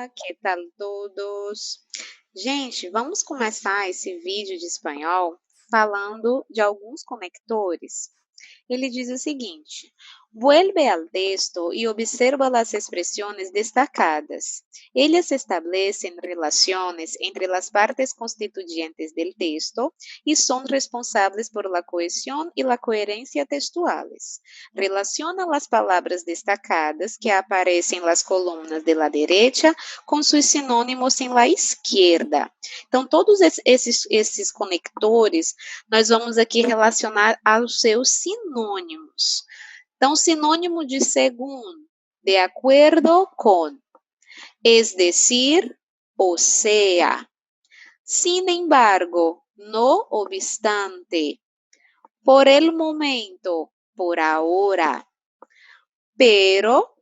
que tal todos? Gente, vamos começar esse vídeo de espanhol falando de alguns conectores. Ele diz o seguinte: vuelve al texto y observa las expresiones destacadas. Ellas establecen relaciones entre las partes constituyentes del texto y son responsables por la cohesión y la coherencia textuales. Relaciona las palabras destacadas que aparecen en las columnas de la derecha com seus sinônimos em la esquerda. Então, todos esses conectores, nós vamos aqui relacionar aos seus sinônimos. Então, sinônimo de según, de acuerdo con, es decir, o sea. Sin embargo, no obstante, por el momento, por ahora, pero,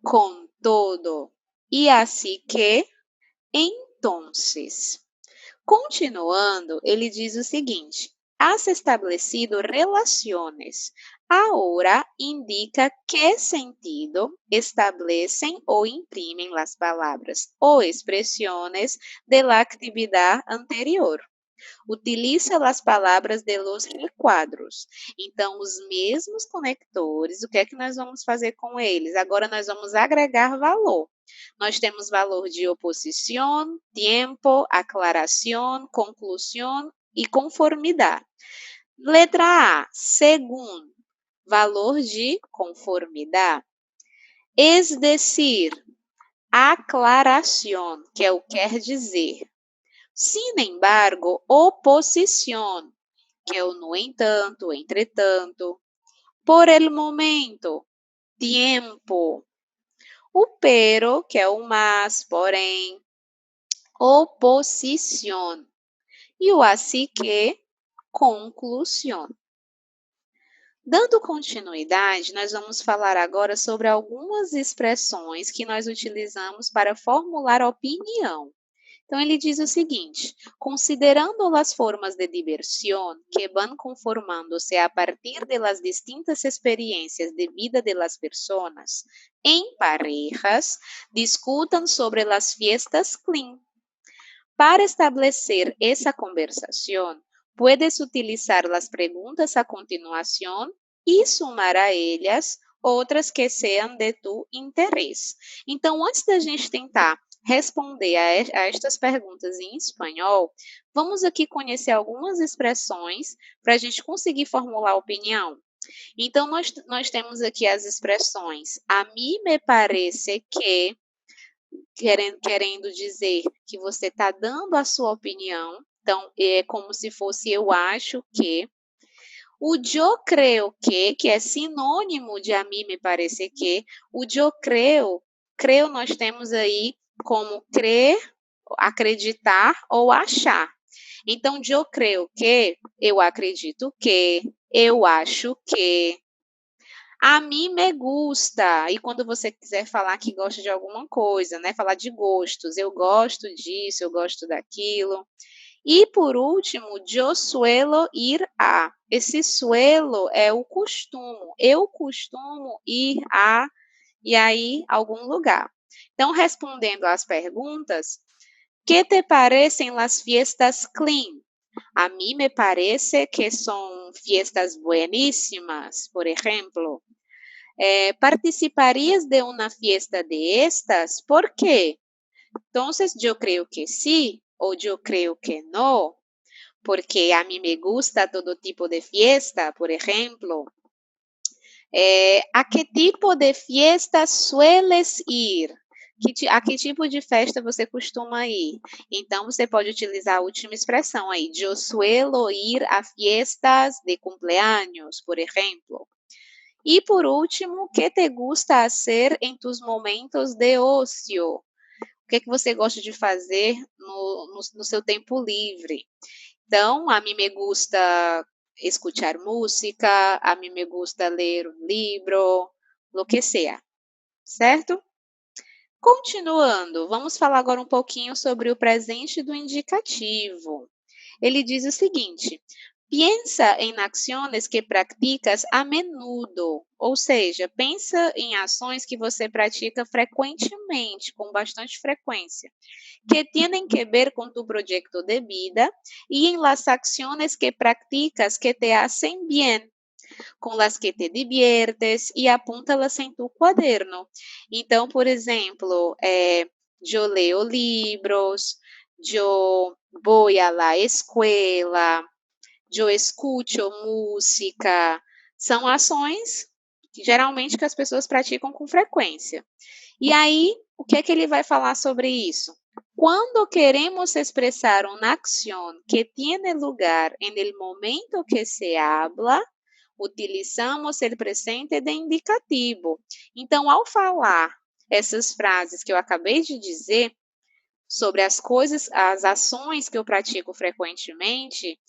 con todo, e assim que, entonces. Continuando, ele diz o seguinte: has establecido relaciones. Ahora indica qué sentido establecen o imprimen las palabras o expresiones de la actividad anterior. Utiliza as palavras de los requadros. Então, os mesmos conectores, o que é que nós vamos fazer com eles? Agora, nós vamos agregar valor. Nós temos valor de oposição, tempo, aclaração, conclusão e conformidade. Letra A, segundo, valor de conformidade. Es decir, aclaração, que é o quer dizer. Sin embargo, oposición, que é o no entanto, entretanto. Por el momento, tiempo. O pero, que é o mas, porém. Oposición. E o assim que, conclusão. Dando continuidade, nós vamos falar agora sobre algumas expressões que nós utilizamos para formular opinião. Então, ele diz o seguinte: considerando as formas de diversión que van conformándose a partir de las distintas experiencias de vida de las personas, en parejas, discutan sobre las fiestas clean. Para establecer essa conversación, puedes utilizar las preguntas a continuación y sumar a ellas outras que sejam de tu interesse. Então, antes da gente tentar responder a estas perguntas em espanhol, vamos aqui conhecer algumas expressões para a gente conseguir formular opinião. Então, nós temos aqui as expressões a mí me parece que, querendo dizer que você está dando a sua opinião. Então, é como se fosse eu acho que. O yo creo que é sinônimo de a mim me parece que. O yo creo nós temos aí como crer, acreditar ou achar. Então, eu creio que, eu acredito que, eu acho que. A mim me gusta. E quando você quiser falar que gosta de alguma coisa, né? Falar de gostos. Eu gosto disso, eu gosto daquilo. E por último, yo suelo ir a. Esse suelo é o costumo. Eu costumo ir a, e aí, algum lugar. Então, respondendo às perguntas, que te parecem las fiestas clean? A mí me parece que son fiestas buenísimas, por ejemplo. ¿Participarías de una fiesta de estas? ¿Por qué? Entonces, yo creo que sí o yo creo que no, porque a mí me gusta todo tipo de fiesta, por ejemplo. ¿A qué tipo de fiesta sueles ir? A que tipo de festa você costuma ir? Então, você pode utilizar a última expressão aí. Yo suelo ir a fiestas de cumpleaños, por exemplo. E, por último, ¿qué te gusta hacer en tus momentos de ocio? O que é que você gosta de fazer no seu tempo livre? Então, a mim me gusta escuchar música, a mim me gusta ler um livro, lo que sea, certo? Continuando, vamos falar agora um pouquinho sobre o presente do indicativo. Ele diz o seguinte: Piensa em acciones que practicas a menudo, ou seja, pensa em ações que você pratica frequentemente, com bastante frequência, que tienen que ver con tu proyecto de vida y en las acciones que practicas que te hacen bien, com las que te diviertes e apúntalas em tu quaderno. Então, por exemplo, eu leio livros, eu vou à la escuela, eu escuto música. São ações que geralmente que as pessoas praticam com frequência. E aí, o que é que ele vai falar sobre isso? Quando queremos expressar uma acción que tiene lugar en el momento que se habla, utilizamos el presente de indicativo. Então, ao falar essas frases que eu acabei de dizer sobre as coisas, as ações que eu pratico frequentemente,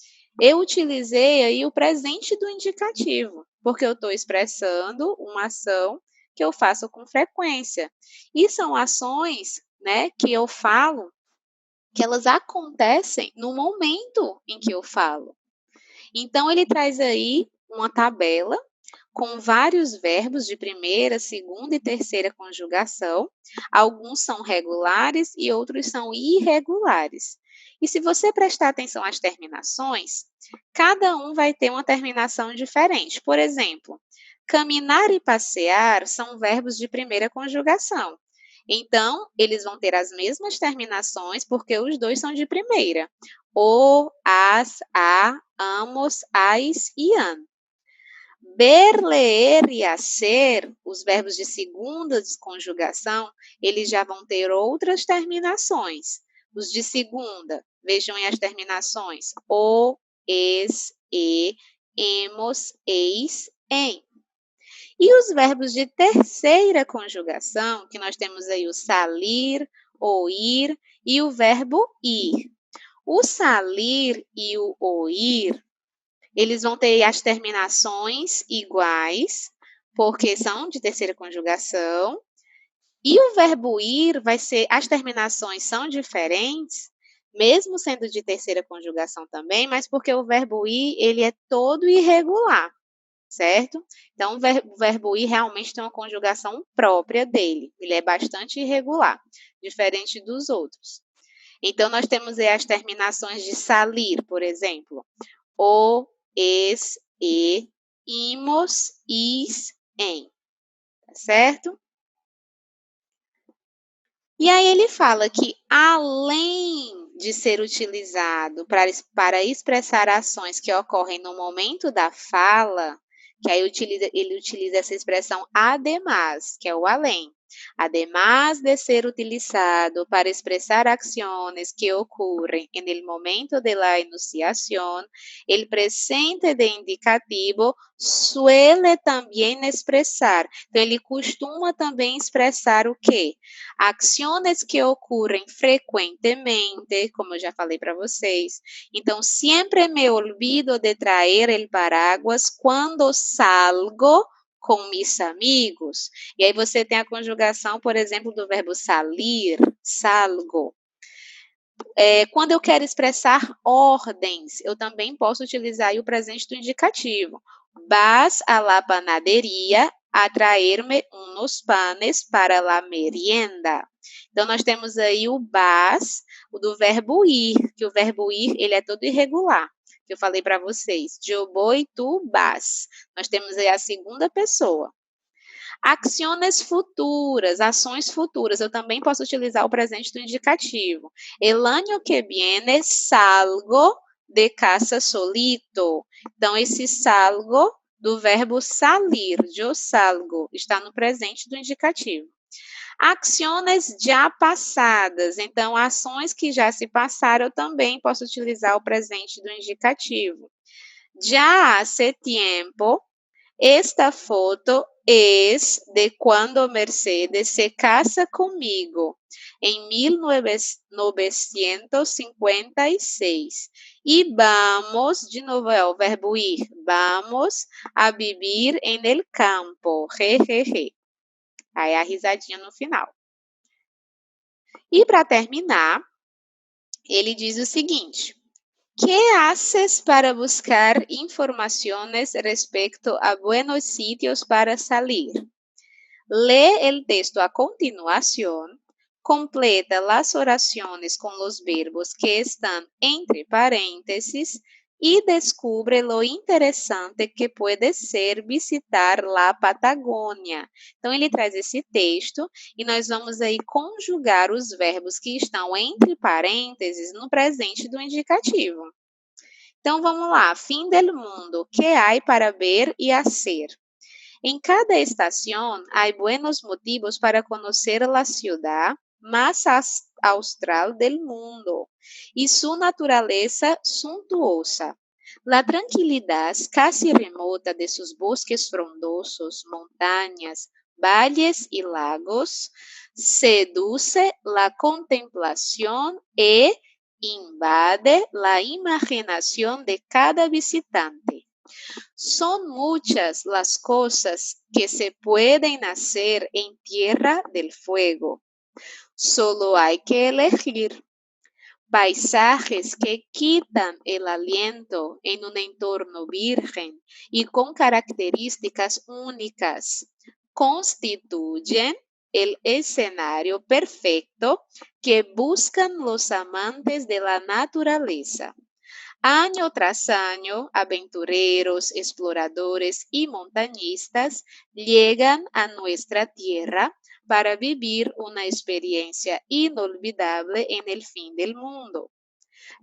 eu utilizei aí o presente do indicativo, porque eu estou expressando uma ação que eu faço com frequência. E são ações, né, que eu falo, que elas acontecem no momento em que eu falo. Então, ele traz aí uma tabela com vários verbos de primeira, segunda e terceira conjugação. Alguns são regulares e outros são irregulares. E se você prestar atenção às terminações, cada um vai ter uma terminação diferente. Por exemplo, caminhar e passear são verbos de primeira conjugação. Então, eles vão ter as mesmas terminações porque os dois são de primeira. O, as, a, amos, ais e an. Ver, ler e hacer, os verbos de segunda conjugação, eles já vão ter outras terminações. Os de segunda, vejam aí as terminações. O, es, e, hemos, eis, em. E os verbos de terceira conjugação, que nós temos aí o salir, o ir e o verbo ir. O salir e o oír, eles vão ter as terminações iguais, porque são de terceira conjugação. E o verbo ir vai ser, as terminações são diferentes, mesmo sendo de terceira conjugação também, mas porque o verbo ir, ele é todo irregular, certo? Então, o verbo ir realmente tem uma conjugação própria dele. Ele é bastante irregular, diferente dos outros. Então, nós temos aí as terminações de salir, por exemplo. O, es, e, imos, is, em. Tá certo? E aí ele fala que, além de ser utilizado para expressar ações que ocorrem no momento da fala, que aí ele utiliza essa expressão además, que é o além. Además de ser utilizado para expressar acciones que ocurren en el momento de la enunciación, el presente de indicativo suele também expressar. Então, ele costuma também expressar o quê? Acciones que ocorrem frequentemente, como eu já falei para vocês. Então, sempre me olvido de traer el paraguas quando salgo com mis amigos. E aí você tem a conjugação, por exemplo, do verbo salir, salgo. Quando eu quero expressar ordens, eu também posso utilizar aí o presente do indicativo. Vas a la panadería a traerme unos panes para la merienda. Então, nós temos aí o vas, o do verbo ir, que o verbo ir, ele é todo irregular, que eu falei para vocês. Eu vou e tu vas. Nós temos aí a segunda pessoa. Acciones futuras, ações futuras. Eu também posso utilizar o presente do indicativo. El año que viene salgo de casa solito. Então, esse salgo do verbo salir, eu salgo, está no presente do indicativo. Acciones já passadas. Então, ações que já se passaram, eu também posso utilizar o presente do indicativo. Já hace tiempo, esta foto es de cuando Mercedes se casa conmigo en 1956. Y vamos, de novo é o verbo ir, vamos a vivir en el campo. Jejeje. Aí a risadinha no final. E para terminar, ele diz o seguinte, ¿Qué haces para buscar informaciones respecto a buenos sitios para salir? Lee el texto a continuación, completa las oraciones con los verbos que están entre paréntesis y descubre lo interessante que pode ser visitar la Patagônia. Então, ele traz esse texto e nós vamos aí conjugar os verbos que estão entre parênteses no presente do indicativo. Então, vamos lá. Fim del mundo. ¿Qué hay para ver y hacer? En cada estación hay buenos motivos para conocer la ciudad más austral del mundo y su naturaleza suntuosa. La tranquilidad casi remota de sus bosques frondosos, montañas, valles y lagos seduce la contemplación e invade la imaginación de cada visitante. Son muchas las cosas que se pueden hacer en Tierra del Fuego. Solo hay que elegir paisajes que quitan el aliento en un entorno virgen y con características únicas. Constituyen el escenario perfecto que buscan los amantes de la naturaleza. Año tras año, aventureros, exploradores y montañistas llegan a nuestra tierra para vivir una experiencia inolvidable en el fin del mundo.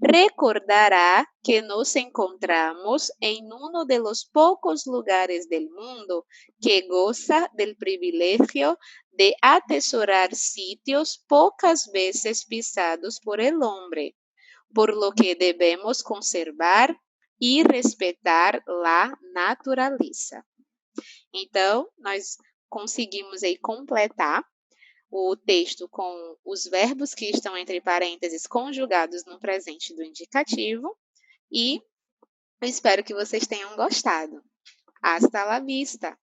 Recordará que nos encontramos en uno de los pocos lugares del mundo que goza del privilegio de atesorar sitios pocas veces pisados por el hombre, por lo que devemos conservar e respeitar a natureza. Então, nós conseguimos aí completar o texto com os verbos que estão entre parênteses conjugados no presente do indicativo e eu espero que vocês tenham gostado. Hasta la vista!